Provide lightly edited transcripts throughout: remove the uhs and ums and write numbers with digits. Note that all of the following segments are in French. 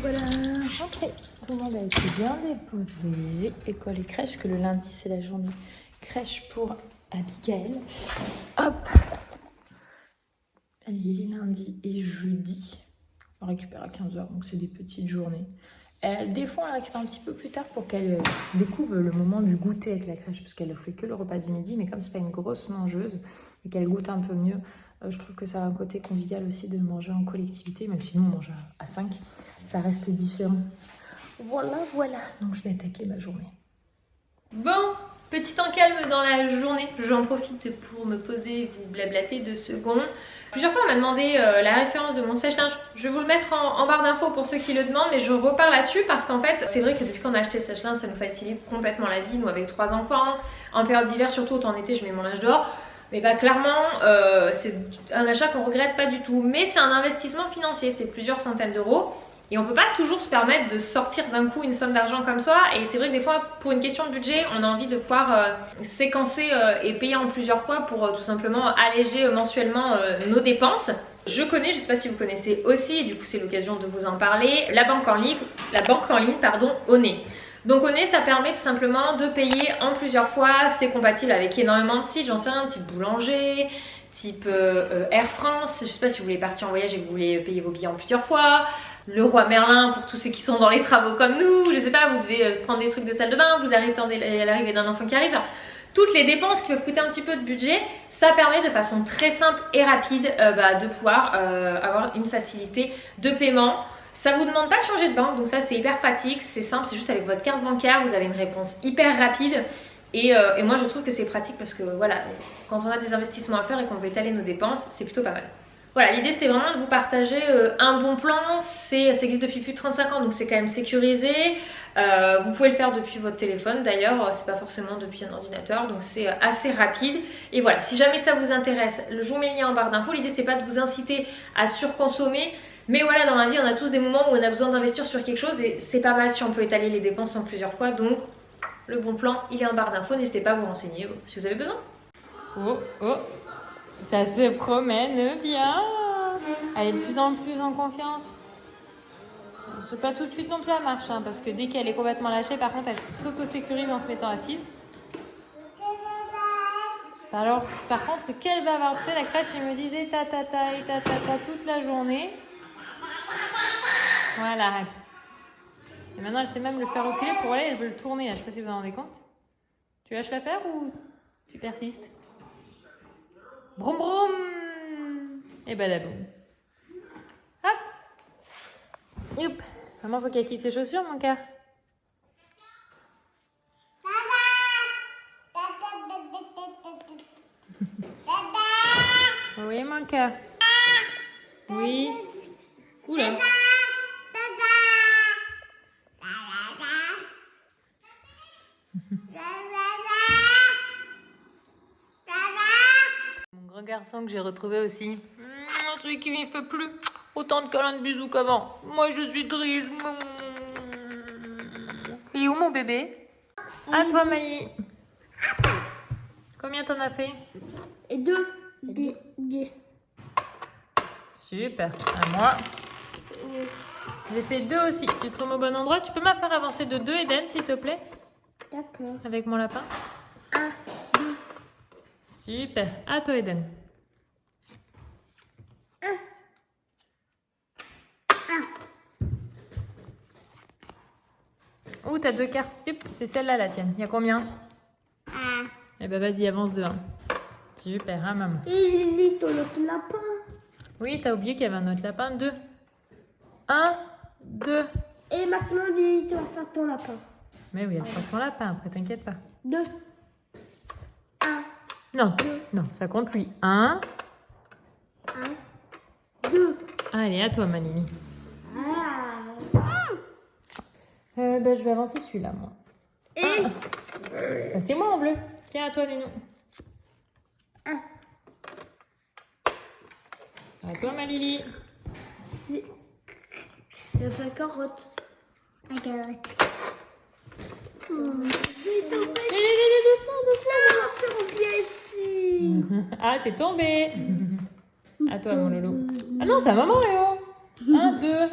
Voilà, rentrée. Tout le monde a été bien déposé. École et crèche, que le lundi, c'est la journée crèche pour Abigail. Hop. Elle y est les lundis et jeudis. On récupère à 15h, donc c'est des petites journées. Des fois, elle récupère un petit peu plus tard pour qu'elle découvre le moment du goûter avec la crèche, parce qu'elle ne fait que le repas du midi, mais comme c'est pas une grosse mangeuse et qu'elle goûte un peu mieux, je trouve que ça a un côté convivial aussi de manger en collectivité, même si nous on mange à 5, ça reste différent. Voilà, donc je vais attaquer ma journée. Bon, petit temps calme dans la journée, j'en profite pour me poser, vous blablater 2 secondes. Plusieurs fois on m'a demandé la référence de mon sèche-linge. Je vais vous le mettre en barre d'infos pour ceux qui le demandent, mais je repars là-dessus parce qu'en fait, c'est vrai que depuis qu'on a acheté le sèche-linge, ça nous facilite complètement la vie, nous avec 3 enfants. En période d'hiver, surtout autant en été, je mets mon linge dehors. Mais bah clairement, c'est un achat qu'on regrette pas du tout. Mais c'est un investissement financier, c'est plusieurs centaines d'euros. Et on peut pas toujours se permettre de sortir d'un coup une somme d'argent comme ça. Et c'est vrai que des fois, pour une question de budget, on a envie de pouvoir séquencer et payer en plusieurs fois pour tout simplement alléger mensuellement nos dépenses. Je connais, je sais pas si vous connaissez aussi, et du coup c'est l'occasion de vous en parler, la banque en ligne, Onet. Donc Onet, ça permet tout simplement de payer en plusieurs fois. C'est compatible avec énormément de sites, j'en sais rien, type Boulanger, type Air France. Je sais pas si vous voulez partir en voyage et que vous voulez payer vos billets en plusieurs fois. Le Roi Merlin pour tous ceux qui sont dans les travaux comme nous. Je sais pas, vous devez prendre des trucs de salle de bain, vous attendez l'arrivée d'un enfant qui arrive. Enfin, toutes les dépenses qui peuvent coûter un petit peu de budget, ça permet de façon très simple et rapide de pouvoir avoir une facilité de paiement. Ça vous demande pas de changer de banque, donc ça c'est hyper pratique, c'est simple, c'est juste avec votre carte bancaire, vous avez une réponse hyper rapide. Et moi je trouve que c'est pratique parce que voilà, quand on a des investissements à faire et qu'on veut étaler nos dépenses, c'est plutôt pas mal. Voilà, l'idée c'était vraiment de vous partager un bon plan. Ça existe depuis plus de 35 ans, donc c'est quand même sécurisé. Vous pouvez le faire depuis votre téléphone d'ailleurs, c'est pas forcément depuis un ordinateur, donc c'est assez rapide. Et voilà, si jamais ça vous intéresse, je vous mets le lien en barre d'infos. L'idée c'est pas de vous inciter à surconsommer, mais voilà, dans la vie on a tous des moments où on a besoin d'investir sur quelque chose et c'est pas mal si on peut étaler les dépenses en plusieurs fois. Donc le bon plan il est en barre d'infos, n'hésitez pas à vous renseigner si vous avez besoin. Oh, ça se promène bien. Elle est de plus en plus en confiance. C'est pas tout de suite non plus la marche, hein, parce que dès qu'elle est complètement lâchée, par contre, elle s'auto-sécurise en se mettant assise. Alors, par contre, quelle bavarde, c'est la crèche, elle me disait ta toute la journée. Voilà. Et maintenant, elle sait même le faire reculer pour aller, elle veut le tourner. Là. Je sais pas si vous vous en rendez compte. Tu lâches l'affaire ou tu persistes? Broum broum. Et badaboum. Hop. Youp. Maman, faut qu'elle quitte ses chaussures, mon cœur. Oui, mon cœur. Oui. Oula. Mon grand garçon que j'ai retrouvé aussi. Celui qui ne fait plus autant de câlins de bisous qu'avant. Moi, je suis triste. Il est où mon bébé? À toi, Maï. Combien t'en as fait? Et deux. Super. À moi. J'ai fait 2 aussi. Tu te remets au bon endroit. Tu peux me faire avancer de 2, Eden, s'il te plaît? D'accord. Avec mon lapin. 1, 2. Super. À toi, Eden. 1. Oh, t'as 2 cartes. C'est celle-là, la tienne. Il y a combien? 1. Eh ben, vas-y, avance de 1. Super, hein, maman. Et Lily, ton autre lapin. Oui, t'as oublié qu'il y avait un autre lapin. 2. 1, 2. Et maintenant, Lily, tu vas faire ton lapin. Mais oui, elle fera son lapin après, t'inquiète pas. 2. 1. Non, non, ça compte lui. 1. 1. 2. Allez, à toi, Manini. Je vais avancer celui-là, moi. Et C'est moi en bleu. Tiens, à toi, Lino. 1. À toi, ma Lily. Je fais carotte. La carotte. Doucement. Si on vient ici. Ah, t'es tombé. À toi, mon loulou. Ah non, c'est à maman, Léo. 1, 2.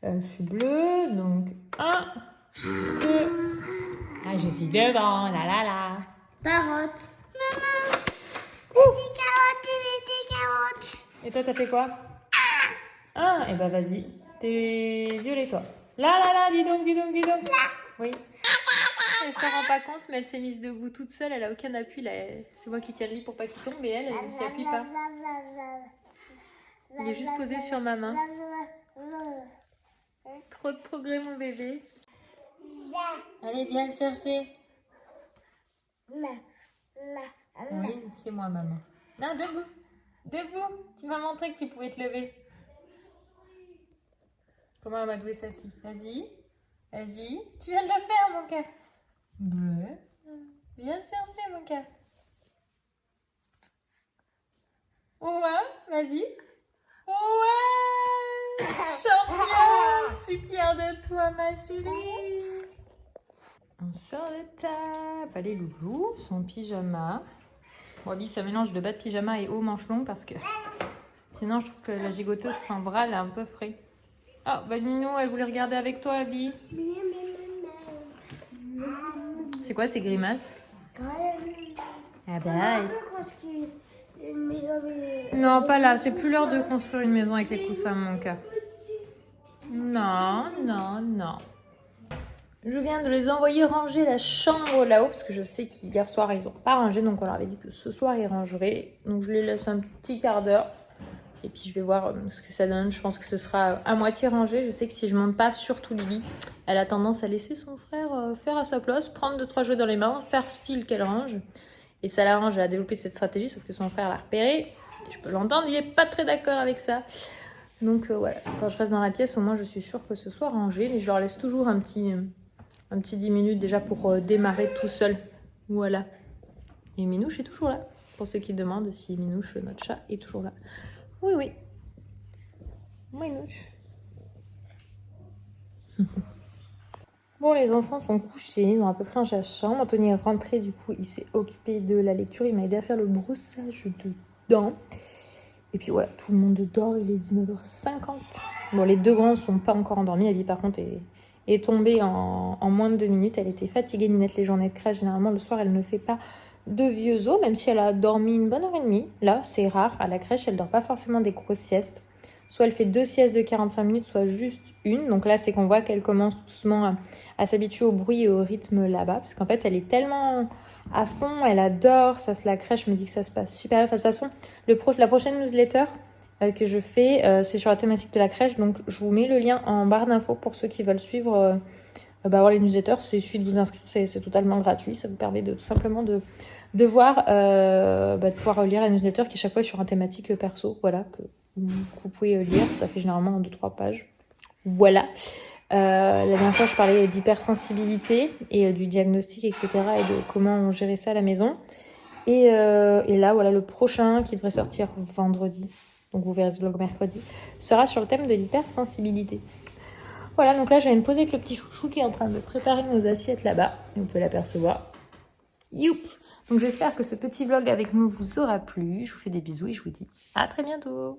Je suis bleue, donc 1, 2. Ah, je suis devant, la la la. Carotte. Maman. Petite carotte, petite carotte. Et toi, t'as fait quoi? Ah, et bah vas-y. T'es violet, toi. Là, là, là, dis donc, dis donc, dis donc. Oui. Elle s'en rend pas compte, mais elle s'est mise debout toute seule. Elle a aucun appui. Là. C'est moi qui tiens le lit pour pas qu'il tombe, et elle ne s'y appuie pas. Il est juste posé sur ma main. Trop de progrès, mon bébé. Allez, viens le chercher. Oui, c'est moi, maman. Non, debout. Debout. Tu m'as montré que tu pouvais te lever. Comment elle m'a doué sa fille? Vas-y. Vas-y. Tu viens de le faire, mon cœur. Ouais. Viens le chercher, mon cœur. Ouais, vas-y. Ouais. Champion. Je suis fière de toi, ma chérie. On sort de table. Allez, Loulou, son pyjama. Bon, lui, ça mélange de bas de pyjama et haut manche long parce que sinon, je trouve que la gigoteuse sans bras, elle est un peu frais. Oh, bah Ninou, elle voulait regarder avec toi, Abby. C'est quoi ces grimaces? Ah bah. Non, pas là. C'est plus l'heure de construire une maison avec les coussins, mon cœur. Non, non, non. Je viens de les envoyer ranger la chambre là-haut parce que je sais qu'hier soir ils n'ont pas rangé, donc on leur avait dit que ce soir ils rangeraient. Donc je les laisse un petit quart d'heure et puis je vais voir ce que ça donne. Je pense que ce sera à moitié rangé. Je sais que si je monte pas, surtout Lily, elle a tendance à laisser son frère faire à sa place, prendre 2-3 jouets dans les mains, faire style qu'elle range. Et ça l'arrange à développer cette stratégie, sauf que son frère l'a repéré. Et je peux l'entendre, il est pas très d'accord avec ça. Donc voilà, quand je reste dans la pièce, au moins je suis sûre que ce soit rangé, mais je leur laisse toujours un petit 10 minutes déjà pour démarrer tout seul. Voilà. Et Minouche est toujours là. Pour ceux qui demandent si Minouche, notre chat, est toujours là. Oui, oui. Minouche. Bon, les enfants sont couchés. Ils ont à peu près rangé la chambre. Anthony est rentré, du coup, il s'est occupé de la lecture. Il m'a aidé à faire le brossage de dents. Et puis voilà, tout le monde dort. Il est 19h50. Bon, les deux grands sont pas encore endormis. Abby, par contre, est tombée en moins de 2 minutes. Elle était fatiguée, Ninette, les journées de crèche. Généralement, le soir, elle ne fait pas de vieux os, même si elle a dormi une bonne heure et demie. Là, c'est rare. À la crèche, elle dort pas forcément des grosses siestes. Soit elle fait 2 siestes de 45 minutes, soit juste une. Donc là, c'est qu'on voit qu'elle commence doucement à s'habituer au bruit et au rythme là-bas. Parce qu'en fait, elle est tellement à fond, elle adore. Ça, la crèche me dit que ça se passe super bien. De toute façon, la prochaine newsletter que je fais, c'est sur la thématique de la crèche. Donc, je vous mets le lien en barre d'infos pour ceux qui veulent suivre voir les newsletters. C'est suffit de vous inscrire, c'est totalement gratuit. Ça vous permet tout simplement de voir, de pouvoir lire la newsletter qui est chaque fois sur un thématique perso. Voilà, que vous pouvez lire. Ça fait généralement 2-3 pages. Voilà. La dernière fois, je parlais d'hypersensibilité et du diagnostic, etc. et de comment on gérait ça à la maison. Et là, voilà, le prochain qui devrait sortir vendredi, donc vous verrez ce vlog mercredi, sera sur le thème de l'hypersensibilité. Voilà, donc là, je vais me poser avec le petit chouchou qui est en train de préparer nos assiettes là-bas. Et vous pouvez l'apercevoir. Youp! Donc j'espère que ce petit vlog avec nous vous aura plu. Je vous fais des bisous et je vous dis à très bientôt.